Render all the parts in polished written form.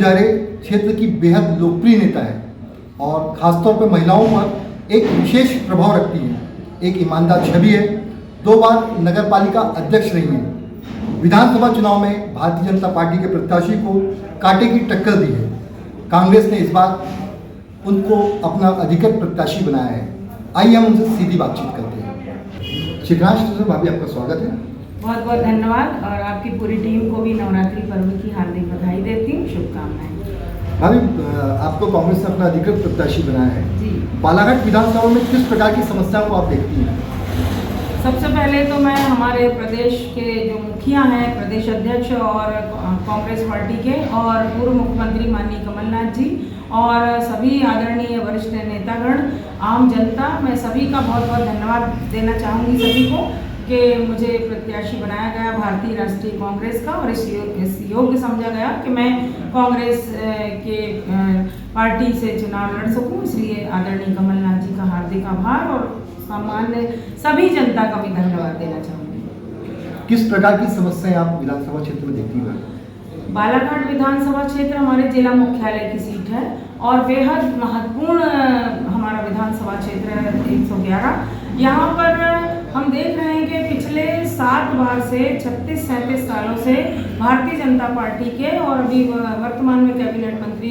बंजारे क्षेत्र की बेहद लोकप्रिय नेता है और खासतौर पर महिलाओं पर एक विशेष प्रभाव रखती है। एक ईमानदार छवि है, 2 बार नगर पालिका अध्यक्ष रही हैं। विधानसभा चुनाव में भारतीय जनता पार्टी के प्रत्याशी को कांटे की टक्कर दी है। कांग्रेस ने इस बार उनको अपना अधिकृत प्रत्याशी बनाया है। आइए हम उनसे सीधी बातचीत करते हैं। शिखरांश भाभी, आपका स्वागत है। बहुत बहुत धन्यवाद और आपकी पूरी टीम को भी नवरात्रि पर्व की हार्दिक बधाई देती हूँ, शुभकामनाएं। भाभी, आपको कांग्रेस ने अपना अधिकृत प्रत्याशी बनाया है जी। बालाघाट विधानसभा में किस प्रकार की समस्याओं को आप देखती हैं? सबसे पहले तो मैं हमारे प्रदेश के जो मुखिया हैं, प्रदेश अध्यक्ष और कांग्रेस पार्टी के और पूर्व मुख्यमंत्री माननीय कमलनाथ जी और सभी आदरणीय वरिष्ठ नेतागण, आम जनता, मैं सभी का बहुत बहुत धन्यवाद देना चाहूँगी सभी को कि मुझे प्रत्याशी बनाया गया भारतीय राष्ट्रीय कांग्रेस का और इस योग्य समझा गया कि मैं कांग्रेस के पार्टी से चुनाव लड़ सकूं। इसलिए आदरणीय कमलनाथ जी का हार्दिक आभार और सामान्य सभी जनता का भी धन्यवाद देना चाहूँगी। किस प्रकार की समस्याएं आप विधानसभा क्षेत्र में देखती हैं? बालाघाट विधानसभा क्षेत्र हमारे जिला मुख्यालय की सीट है और बेहद महत्वपूर्ण हमारा विधानसभा क्षेत्र है 111। यहाँ पर हम देख रहे हैं कि पिछले 7 बार से 36-37 सालों से भारतीय जनता पार्टी के और अभी वर्तमान में कैबिनेट मंत्री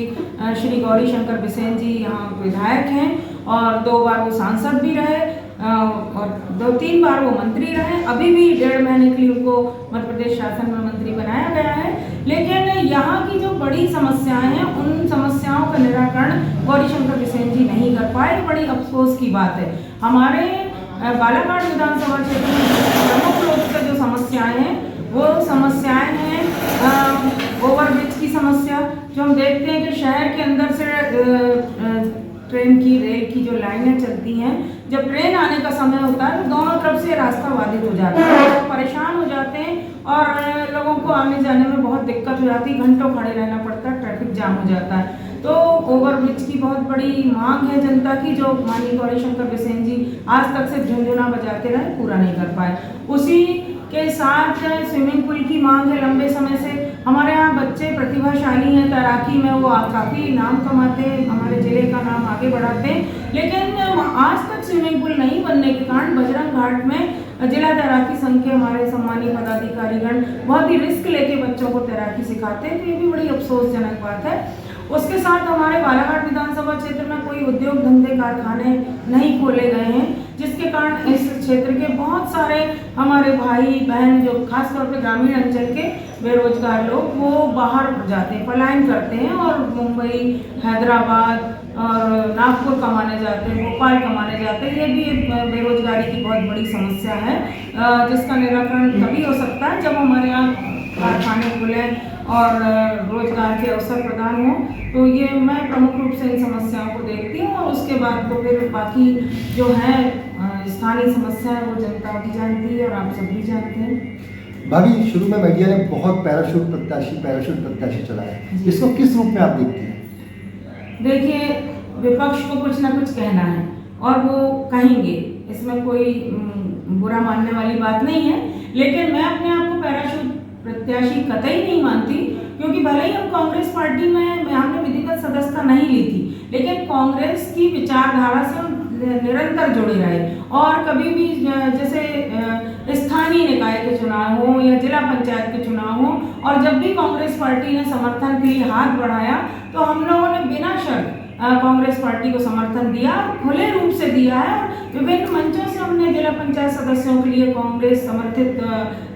श्री गौरी शंकर बिसेन जी यहाँ विधायक हैं और 2 बार वो सांसद भी रहे और 2-3 बार वो मंत्री रहे। अभी भी 1.5 महीने के लिए उनको मध्य प्रदेश शासन में मंत्री बनाया गया है। लेकिन यहाँ की जो बड़ी समस्याएं हैं, उन समस्याओं का निराकरण गौरी शंकर बिसेन जी नहीं कर पाए। बड़ी अफसोस की बात है। हमारे बालाघाट विधानसभा क्षेत्र में प्रमुख रूप से जो समस्याएं हैं वो समस्याएं हैं ओवरब्रिज की समस्या, जो हम देखते हैं कि शहर के अंदर से ट्रेन की रेल की जो लाइनें चलती हैं, जब ट्रेन आने का समय होता है तो दोनों तरफ से रास्ता बाधित हो जाता है, लोग परेशान हो जाते हैं और लोगों को आने जाने में बहुत दिक्कत हो जाती है, घंटों खड़े रहना पड़ता है, ट्रैफिक जाम हो जाता है। तो ओवरब्रिज की बहुत बड़ी मांग है जनता की, जो माननीय गौरी शंकर बिसेन जी आज तक से झुंझुना बजाते रहे, पूरा नहीं कर पाए। उसी के साथ स्विमिंग पूल की मांग है लंबे समय से। हमारे यहाँ बच्चे प्रतिभाशाली हैं तैराकी में, वो काफ़ी नाम कमाते हैं, हमारे जिले का नाम आगे बढ़ाते हैं। लेकिन आज तक स्विमिंग पूल नहीं बनने के कारण बजरंग घाट में जिला तैराकी संघ के हमारे सम्मानित पदाधिकारीगण बहुत ही रिस्क लेके बच्चों को तैराकी सिखाते हैं, तो ये भी बड़ी अफसोसजनक बात है। उसके साथ हमारे बालाघाट विधानसभा क्षेत्र में कोई उद्योग धंधे कारखाने नहीं खोले गए हैं, जिसके कारण इस क्षेत्र के बहुत सारे हमारे भाई बहन जो खासतौर पे ग्रामीण अंचल के बेरोजगार लोग वो बाहर जाते हैं, पलायन करते हैं और मुंबई, हैदराबाद और नागपुर कमाने जाते हैं, भोपाल कमाने जाते हैं। ये भी एक बेरोजगारी की बहुत बड़ी समस्या है, जिसका निराकरण तभी हो सकता है जब हमारे यहाँ कारखाने खुलें और रोजगार के अवसर प्रदान हो। तो ये मैं प्रमुख रूप से इन समस्याओं को देखती हूँ और उसके बाद तो फिर बाकी जो है स्थानीय समस्याएं वो जनता भी जानती है और आप सब भी जानते हैं। भाभी, शुरू में मीडिया ने बहुत पैराशूट प्रत्याशी चलाया, इसको किस रूप में आप देखती हैं? देखिए, विपक्ष को कुछ ना कुछ कहना है और वो कहेंगे, इसमें कोई बुरा मानने वाली बात नहीं है। लेकिन मैं अपने आप को पैराशूट प्रत्याशी कतई नहीं मानती, क्योंकि भले ही हम कांग्रेस पार्टी में हमने विधिवत सदस्यता नहीं ली थी, लेकिन कांग्रेस की विचारधारा से हम निरंतर जुड़े रहे और कभी भी जैसे स्थानीय निकाय के चुनाव हो या जिला पंचायत के चुनाव हो और जब भी कांग्रेस पार्टी ने समर्थन के लिए हाथ बढ़ाया तो हम लोगों ने बिना शर्त कांग्रेस पार्टी को समर्थन दिया, खुले रूप से दिया है। विभिन्न मंचों से हमने जिला पंचायत सदस्यों के लिए कांग्रेस समर्थित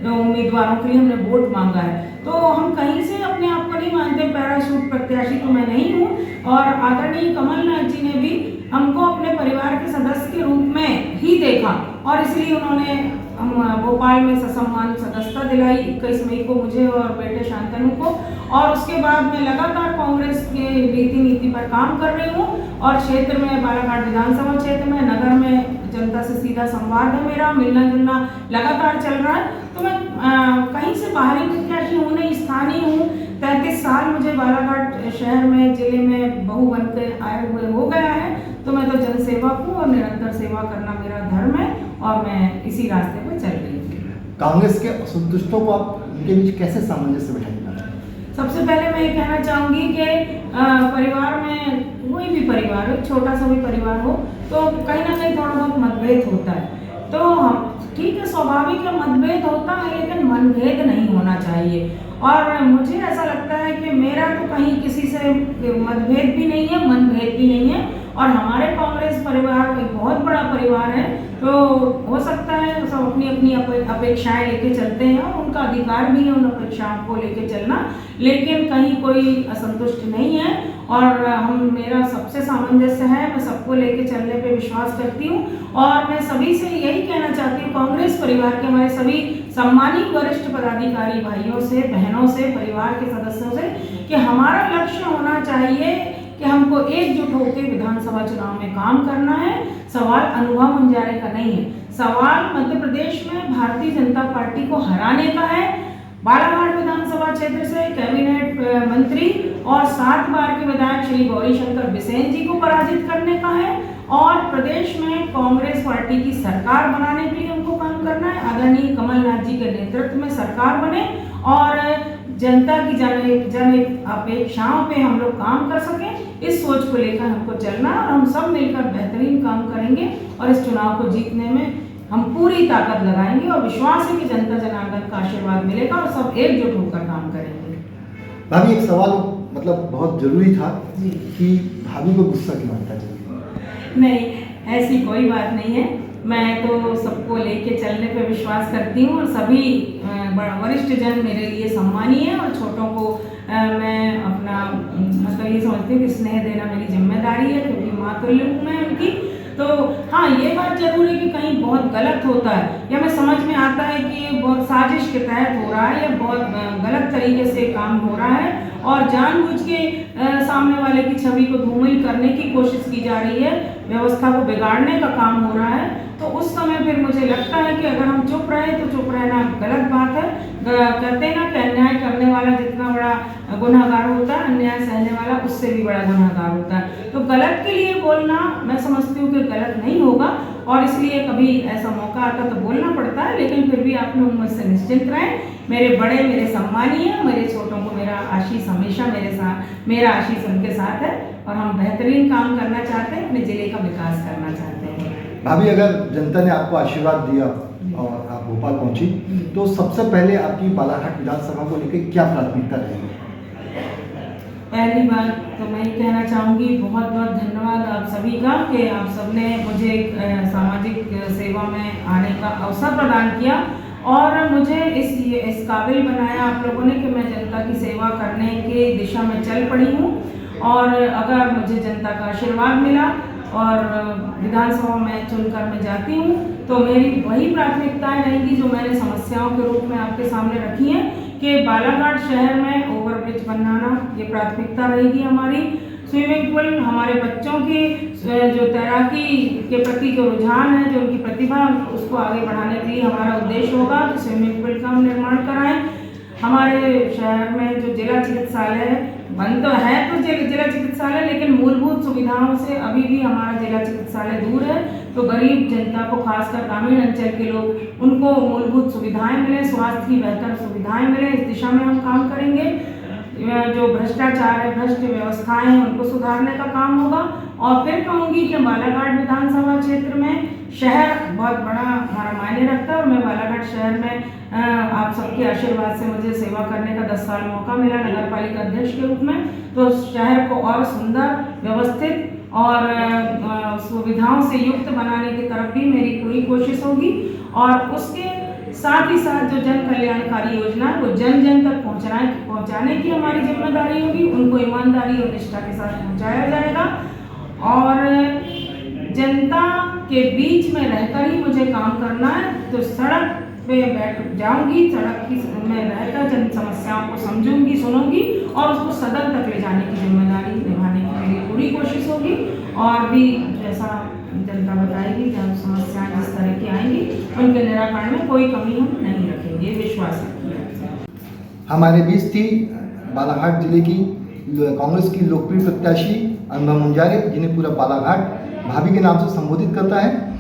उम्मीदवारों के लिए हमने वोट मांगा है। तो हम कहीं से अपने आप को नहीं मानते पैराशूट प्रत्याशी तो मैं नहीं हूँ और आदरणीय कमलनाथ जी ने भी हमको अपने परिवार के सदस्य के रूप में ही देखा और इसलिए उन्होंने भोपाल में ससम्मान सदस्यता दिलाई 21 मई को मुझे और बेटे शांतनु को। और उसके बाद मैं लगातार कांग्रेस के रीति नीति पर काम कर रही हूँ और क्षेत्र में बालाघाट विधानसभा क्षेत्र में नगर में जनता से सीधा संवाद है मेरा, मिलना जुलना लगातार चल रहा है। तो मैं कहीं से बाहरी प्रत्याशी हूँ नहीं, स्थानीय हूँ। 33 साल मुझे बालाघाट शहर में जिले में बहू बनकर आए हुए हो गया है, तो मैं तो जनसेवक हूँ और निरंतर सेवा करना मेरा धर्म है और मैं इसी रास्ते पर चल रही हूँ। कांग्रेस के असंतुष्टों को आप उनके बीच कैसे सामंजस्य बिठाएंगे? सबसे पहले मैं ये कहना चाहूँगी कि परिवार में कोई भी परिवार हो, छोटा सा भी परिवार हो, तो कहीं ना कहीं थोड़ा बहुत मतभेद होता है। तो हम ठीक है, स्वाभाविक है, मतभेद होता है, लेकिन मनभेद नहीं होना चाहिए। और मुझे ऐसा लगता है कि मेरा तो कहीं किसी से मतभेद भी नहीं है, मनभेद भी नहीं है। और हमारे कांग्रेस परिवार एक बहुत बड़ा परिवार है, तो हो सकता है सब अपनी अपनी अपेक्षाएं लेके चलते हैं और उनका अधिकार भी है उन अपेक्षाओं को लेके चलना, लेकिन कहीं कोई असंतुष्ट नहीं है। और मेरा सबसे सामंजस्य है, मैं सबको लेके चलने पे विश्वास करती हूँ। और मैं सभी से यही कहना चाहती हूँ, कांग्रेस परिवार के हमारे सभी सम्मानित वरिष्ठ पदाधिकारी भाइयों से, बहनों से, परिवार के सदस्यों से, कि हमारा लक्ष्य होना चाहिए कि हमको एकजुट होकर विधानसभा चुनाव में काम करना है। सवाल अनुभव मुंजारे का नहीं है, सवाल मध्य प्रदेश में भारतीय जनता पार्टी को हराने का है। बालाघाट विधानसभा क्षेत्र से कैबिनेट मंत्री और 7 बार के विधायक श्री गौरीशंकर बिसेन जी को पराजित करने का है और प्रदेश में कांग्रेस पार्टी की सरकार बनाने के लिए हमको काम करना है। आदरणीय कमलनाथ जी के नेतृत्व में सरकार बने और जनता की जन अपेक्षाओं पे हम लोग काम कर सकें, इस सोच को लेकर हमको चलना और हम सब मिलकर बेहतरीन काम करेंगे और इस चुनाव को जीतने में हम पूरी ताकत लगाएंगे और विश्वास है कि जनता जनार्दन का आशीर्वाद मिलेगा और सब एकजुट होकर काम करेंगे। भाभी, एक सवाल मतलब बहुत जरूरी था कि भाभी को गुस्सा क्यों आता है? नहीं, ऐसी कोई बात नहीं है। मैं तो सबको लेके चलने पे विश्वास करती हूँ और सभी वरिष्ठ जन मेरे लिए सम्मानीय है और छोटों को मैं अपना मतलब ये समझती हूँ कि स्नेह देना मेरी जिम्मेदारी है, क्योंकि माँ तुल्य हूँ मैं उनकी। तो हाँ, ये बात जरूर है कि कहीं बहुत गलत होता है या मैं समझ में आता है कि ये बहुत साजिश के तहत हो रहा है या बहुत गलत तरीके से काम हो रहा है और जानबूझ के सामने वाले की छवि को धूमिल करने की कोशिश की जा रही है, व्यवस्था को बिगाड़ने का काम हो रहा है। तो उस समय फिर मुझे लगता है कि अगर हम चुप रहे तो चुप रहना गलत बात है। कहते हैं ना कि अन्याय करने वाला जितना बड़ा गुनहगार होता है, अन्याय सहने वाला उससे भी बड़ा गुनहगार होता है। तो गलत के लिए बोलना मैं समझती हूँ कि गलत नहीं होगा और इसलिए कभी ऐसा मौका आता तो बोलना पड़ता है, लेकिन फिर भी आप लोग मुझसे निश्चिंत रहें। मेरे बड़े मेरे सम्मानीय, मेरे छोटों को मेरा आशीष हमेशा मेरे साथ, मेरा आशीष उनके साथ है और हम बेहतरीन काम करना चाहते हैं, अपने जिले का विकास करना चाहते हैं। भाभी, अगर जनता ने आपको आशीर्वाद दिया और आप भोपाल पहुंची तो सबसे पहले आपकी बालाघाट विधानसभा को लेकर क्या प्राथमिकता रहेगी? पहली बात तो मैं ये कहना चाहूँगी, बहुत बहुत धन्यवाद आप सभी का कि आप सबने मुझे सामाजिक सेवा में आने का अवसर प्रदान किया और मुझे इस काबिल बनाया आप लोगों ने कि मैं जनता की सेवा करने के दिशा में चल पड़ी हूँ। और अगर मुझे जनता का आशीर्वाद मिला और विधानसभा में चुनकर मैं जाती हूँ तो मेरी वही प्राथमिकताएं रहेंगी जो मैंने समस्याओं के रूप में आपके सामने रखी हैं कि बालाघाट शहर में ओवरब्रिज बनाना, ये प्राथमिकता रहेगी हमारी। स्विमिंग पूल, हमारे बच्चों की जो तैराकी के प्रति जो रुझान है, जो उनकी प्रतिभा, उसको आगे बढ़ाने के लिए हमारा उद्देश्य होगा कि स्विमिंग पूल का हम निर्माण कराएं। हमारे शहर में जो जिला चिकित्सालय बंद तो है, तो जिला चिकित्सालय, लेकिन मूलभूत सुविधाओं से अभी भी हमारा जिला चिकित्सालय दूर है। तो गरीब जनता को, खासकर ग्रामीण अंचल के लोग, उनको मूलभूत सुविधाएं मिले, स्वास्थ्य की बेहतर सुविधाएं मिले, इस दिशा में हम काम करेंगे। जो भ्रष्टाचार है, भ्रष्ट व्यवस्थाएं हैं, उनको सुधारने का काम होगा। और फिर कहूँगी कि बालाघाट विधानसभा क्षेत्र में शहर बहुत बड़ा हमारा मायने रखता है और मैं बालाघाट शहर में आप सबके आशीर्वाद से मुझे सेवा करने का 10 साल मौका मिला नगर पालिका अध्यक्ष के रूप में। तो शहर को और सुंदर, व्यवस्थित और सुविधाओं से युक्त बनाने की तरफ भी मेरी पूरी कोशिश होगी और उसके साथ ही साथ जो जन कल्याणकारी योजना है वो जन जन तक पहुंचाने की हमारी जिम्मेदारी होगी। उनको ईमानदारी और निष्ठा के साथ पहुंचाया जाएगा और जनता के बीच में रहकर ही मुझे काम करना है। तो सड़क पे बैठ जाऊंगी, सड़क की में रहकर जन समस्याओं को समझूंगी, सुनूंगी और उसको सदन तक ले जाने की जिम्मेदारी निभाने की मेरी पूरी कोशिश होगी। और भी जैसा जनता बताएगी, जब समस्याएं जिस तरह की आएंगी उनके निराकरण में कोई कमी हम नहीं रखेंगे, विश्वास रखिए। हमारे बीच थी बालाघाट जिले की कांग्रेस की लोकप्रिय प्रत्याशी अनुभव मुंजारे, जिन्हें पूरा बालाघाट भाभी के नाम से संबोधित करता है।